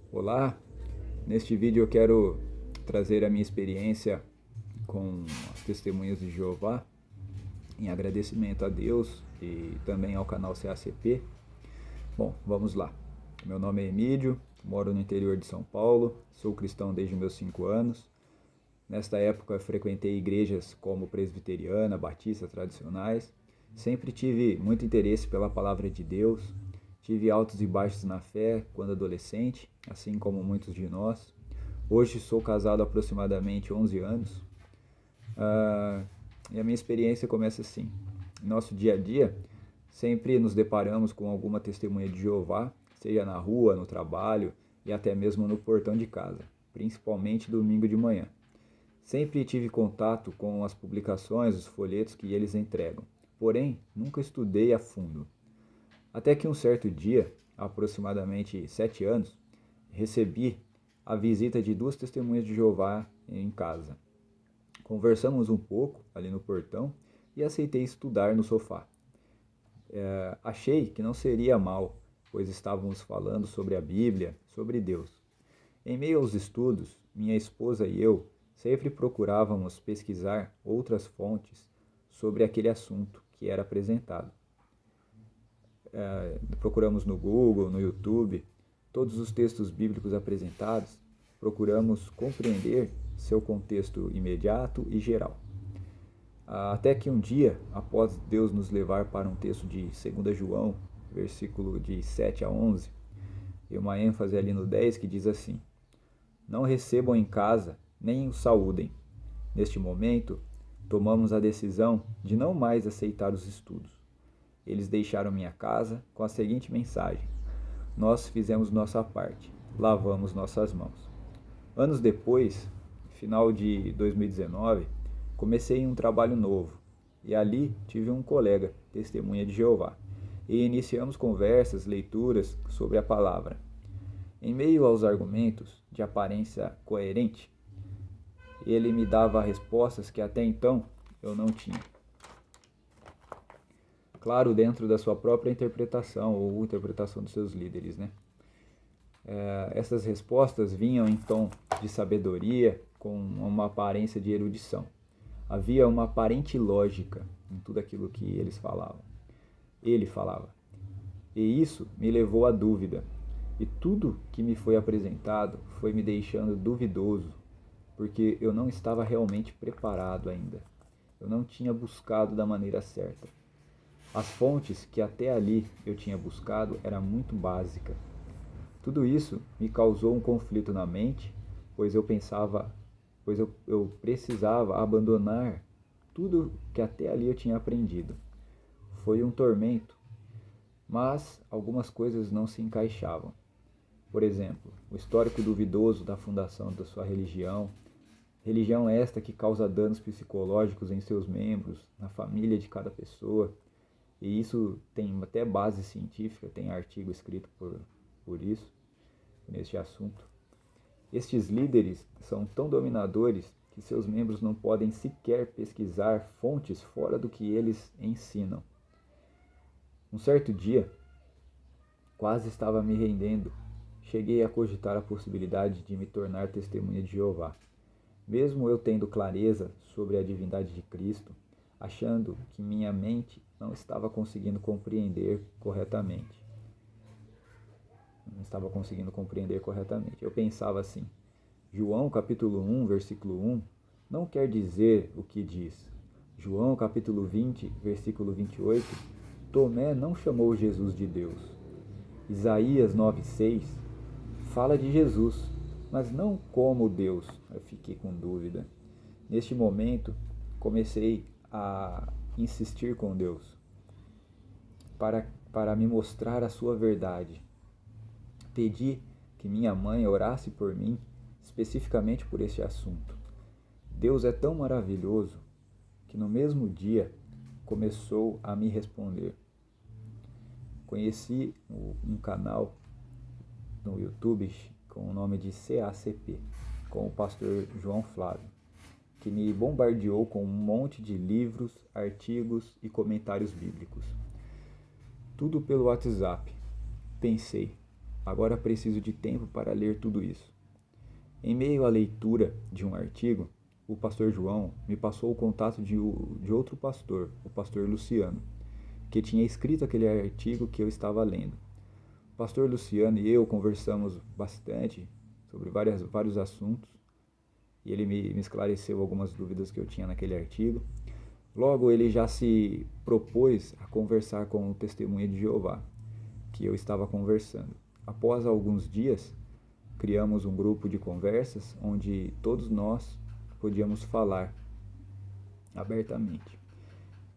Olá, neste vídeo eu quero trazer a minha experiência com as testemunhas de Jeová em agradecimento a Deus e também ao canal CACP. Bom, vamos lá. Meu nome é Emílio, moro no interior de São Paulo, sou cristão desde meus 5 anos. Nesta época eu frequentei igrejas como presbiteriana, batista tradicionais. Sempre tive muito interesse pela palavra de Deus. Tive altos e baixos na fé quando adolescente, assim como muitos de nós. Hoje sou casado há aproximadamente 11 anos. E a minha experiência começa assim. Em nosso dia a dia, sempre nos deparamos com alguma testemunha de Jeová, seja na rua, no trabalho e até mesmo no portão de casa, principalmente domingo de manhã. Sempre tive contato com as publicações, os folhetos que eles entregam, porém nunca estudei a fundo. Até que um certo dia, há aproximadamente 7 anos, recebi a visita de 2 testemunhas de Jeová em casa. Conversamos um pouco ali no portão e aceitei estudar no sofá. Achei que não seria mal, pois estávamos falando sobre a Bíblia, sobre Deus. Em meio aos estudos, minha esposa e eu sempre procurávamos pesquisar outras fontes sobre aquele assunto que era apresentado. Procuramos no Google, no YouTube, todos os textos bíblicos apresentados, procuramos compreender seu contexto imediato e geral. Até que um dia, após Deus nos levar para um texto de 2 João, versículo de 7 a 11, e uma ênfase ali no 10 que diz assim: Não recebam em casa, nem o saúdem. Neste momento, tomamos a decisão de não mais aceitar os estudos. Eles deixaram minha casa com a seguinte mensagem: Nós fizemos nossa parte, lavamos nossas mãos. Anos depois, final de 2019, comecei um trabalho novo e ali tive um colega, testemunha de Jeová, e iniciamos conversas, leituras sobre a palavra. Em meio aos argumentos de aparência coerente, ele me dava respostas que até então eu não tinha. Claro, dentro da sua própria interpretação ou interpretação dos seus líderes, né? Essas respostas vinham em tom de sabedoria, com uma aparência de erudição. Havia uma aparente lógica em tudo aquilo que eles falavam. Ele falava. E isso me levou à dúvida. E tudo que me foi apresentado foi me deixando duvidoso, porque eu não estava realmente preparado ainda. Eu não tinha buscado da maneira certa. As fontes que até ali eu tinha buscado eram muito básicas. Tudo isso me causou um conflito na mente, pois eu precisava abandonar tudo que até ali eu tinha aprendido. Foi um tormento, mas algumas coisas não se encaixavam. Por exemplo, o histórico duvidoso da fundação da sua religião esta que causa danos psicológicos em seus membros, na família de cada pessoa, e isso tem até base científica, tem artigo escrito por isso, neste assunto. Estes líderes são tão dominadores que seus membros não podem sequer pesquisar fontes fora do que eles ensinam. Um certo dia, quase estava me rendendo, cheguei a cogitar a possibilidade de me tornar testemunha de Jeová. Mesmo eu tendo clareza sobre a divindade de Cristo, achando que minha mente não estava conseguindo compreender corretamente. Eu pensava assim: João capítulo 1, versículo 1, não quer dizer o que diz. João capítulo 20, versículo 28, Tomé não chamou Jesus de Deus. Isaías 9,6 fala de Jesus, mas não como Deus. Eu fiquei com dúvida. Neste momento, comecei a insistir com Deus para me mostrar a sua verdade. Pedi que minha mãe orasse por mim, especificamente por este assunto. Deus é tão maravilhoso que no mesmo dia começou a me responder. Conheci um canal no YouTube com o nome de CACP, com o pastor João Flávio, que me bombardeou com um monte de livros, artigos e comentários bíblicos. Tudo pelo WhatsApp. Pensei, Agora preciso de tempo para ler tudo isso. Em meio à leitura de um artigo, o pastor João me passou o contato de outro pastor, o pastor Luciano, que tinha escrito aquele artigo que eu estava lendo. O pastor Luciano e eu conversamos bastante sobre vários assuntos, e ele me esclareceu algumas dúvidas que eu tinha naquele artigo. Logo, ele já se propôs a conversar com o Testemunha de Jeová, que eu estava conversando. Após alguns dias, criamos um grupo de conversas onde todos nós podíamos falar abertamente.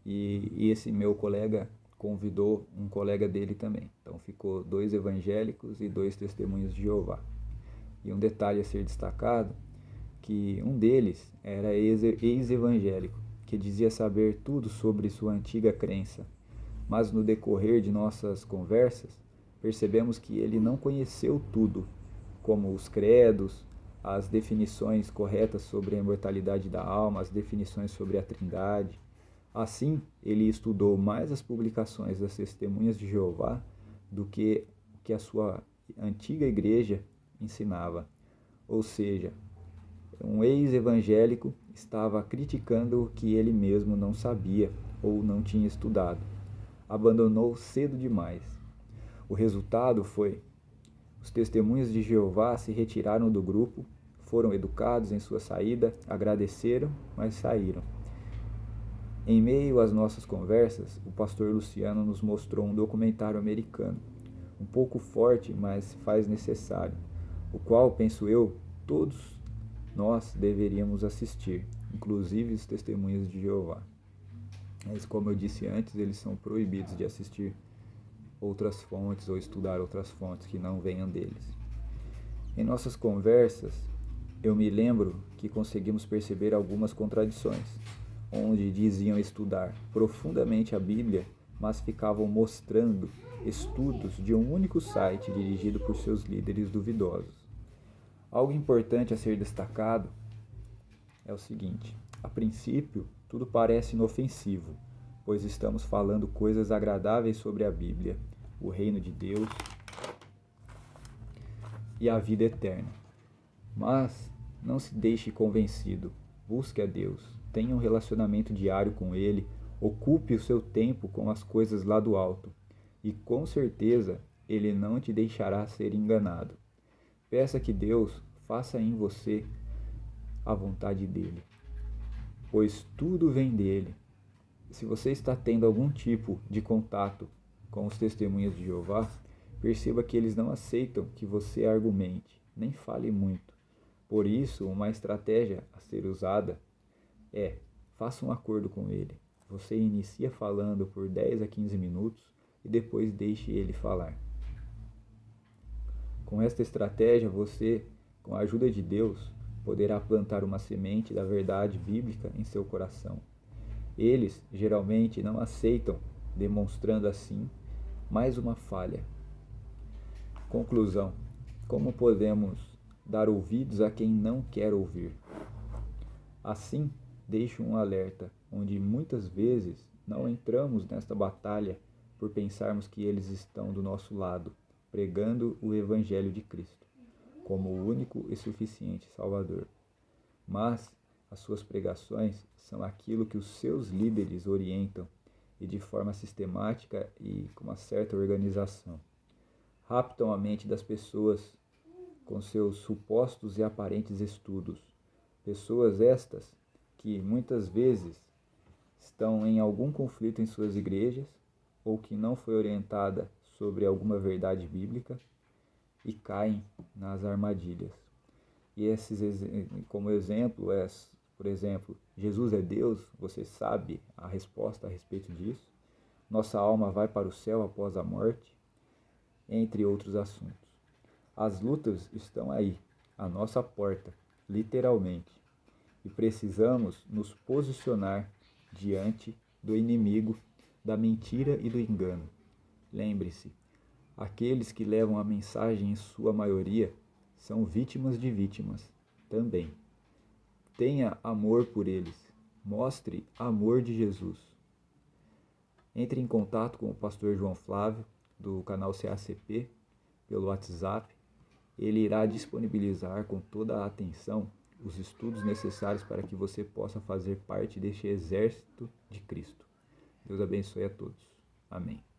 E esse meu colega convidou um colega dele também. Então ficou 2 evangélicos e 2 testemunhos de Jeová. E um detalhe a ser destacado, que um deles era ex-evangélico, que dizia saber tudo sobre sua antiga crença, mas no decorrer de nossas conversas, percebemos que ele não conheceu tudo, como os credos, as definições corretas sobre a imortalidade da alma, as definições sobre a Trindade. Assim, ele estudou mais as publicações das Testemunhas de Jeová do que a sua antiga igreja ensinava. Ou seja, um ex-evangélico estava criticando o que ele mesmo não sabia ou não tinha estudado. Abandonou cedo demais. O resultado foi: os testemunhas de Jeová se retiraram do grupo, foram educados em sua saída, agradeceram, mas saíram. Em meio às nossas conversas, o pastor Luciano nos mostrou um documentário americano, um pouco forte, mas faz necessário, o qual, penso eu, todos nós deveríamos assistir, inclusive os testemunhas de Jeová. Mas, como eu disse antes, eles são proibidos de assistir outras fontes ou estudar outras fontes que não venham deles. Em nossas conversas, eu me lembro que conseguimos perceber algumas contradições, onde diziam estudar profundamente a Bíblia, mas ficavam mostrando estudos de um único site dirigido por seus líderes duvidosos. Algo importante a ser destacado é o seguinte: a princípio, tudo parece inofensivo, pois estamos falando coisas agradáveis sobre a Bíblia, o reino de Deus e a vida eterna. Mas não se deixe convencido. Busque a Deus, tenha um relacionamento diário com Ele, ocupe o seu tempo com as coisas lá do alto, e com certeza Ele não te deixará ser enganado. Peça que Deus faça em você a vontade dEle, pois tudo vem dEle. Se você está tendo algum tipo de contato com os testemunhas de Jeová, perceba que eles não aceitam que você argumente, nem fale muito. Por isso, uma estratégia a ser usada é: faça um acordo com ele. Você inicia falando por 10 a 15 minutos e depois deixe ele falar. Com esta estratégia, você, com a ajuda de Deus, poderá plantar uma semente da verdade bíblica em seu coração. Eles geralmente não aceitam, demonstrando assim mais uma falha. Conclusão: como podemos dar ouvidos a quem não quer ouvir? Assim, deixo um alerta, onde muitas vezes não entramos nesta batalha por pensarmos que eles estão do nosso lado, pregando o Evangelho de Cristo, como o único e suficiente Salvador. Mas as suas pregações são aquilo que os seus líderes orientam, e de forma sistemática e com uma certa organização. Raptam a mente das pessoas com seus supostos e aparentes estudos. Pessoas estas que muitas vezes estão em algum conflito em suas igrejas ou que não foi orientada sobre alguma verdade bíblica e caem nas armadilhas. E esses, como exemplo, por exemplo, Jesus é Deus, você sabe a resposta a respeito disso? Nossa alma vai para o céu após a morte? Entre outros assuntos. As lutas estão aí, à nossa porta, literalmente, e precisamos nos posicionar diante do inimigo, da mentira e do engano. Lembre-se, aqueles que levam a mensagem em sua maioria são vítimas de vítimas também. Tenha amor por eles, mostre amor de Jesus. Entre em contato com o pastor João Flávio, do canal CACP, pelo WhatsApp. Ele irá disponibilizar com toda a atenção os estudos necessários para que você possa fazer parte deste exército de Cristo. Deus abençoe a todos. Amém.